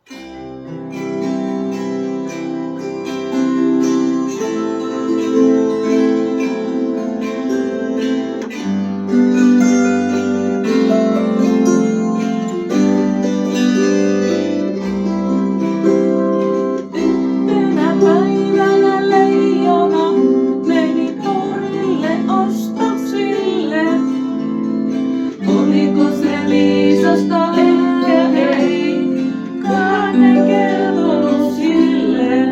Yhtenä päivänä leijona meni torille ostoksille. Oliko se viisasta? Ehkä ei. Kukaan ei kertonut sille,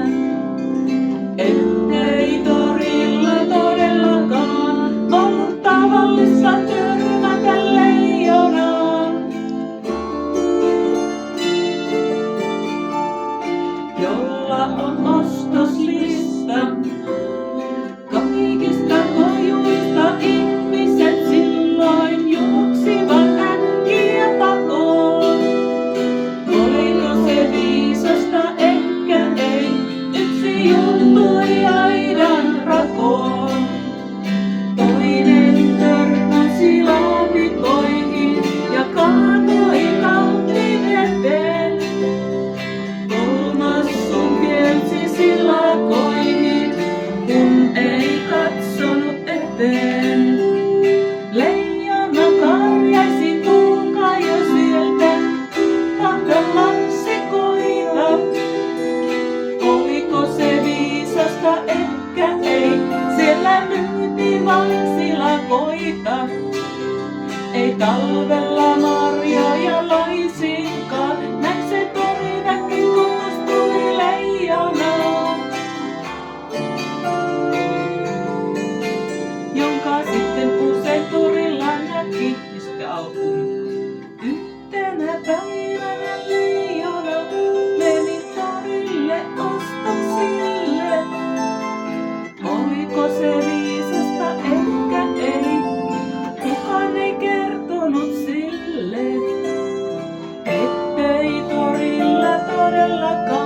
ettei torilla todellakaan ollut tavallista törmätä leijonaan, jolla on ostoslista. Kaikista lojuista ihmiset silloin juoksivat äkkiä pakoon. Oliko se viisasta? Ehkä ei. Yksi juuttui aidan rakoon. Toinen törmäsi laatikoihin ja kaatoi kaltin eteen. Kolmas sukelsi silakoihin, kun ei katsonut eteen. Leijona karjaisi tuuka jo sieltä kahden mansikoita. Oliko se viisasta? Ehkä ei. Siellä myytiin vain silakoita. Ei talvella marjoja laisinkaan. Näin se toriväki tutustui leijonaan, jonka sitten usein torilla näki. Ja sitten alkuun. Yhtenä päivänä leijona meni torille ostoksille. Oliko se viisasta? Ehkä ei. Kukaan ei kertonut sille, ettei torilla todellakaan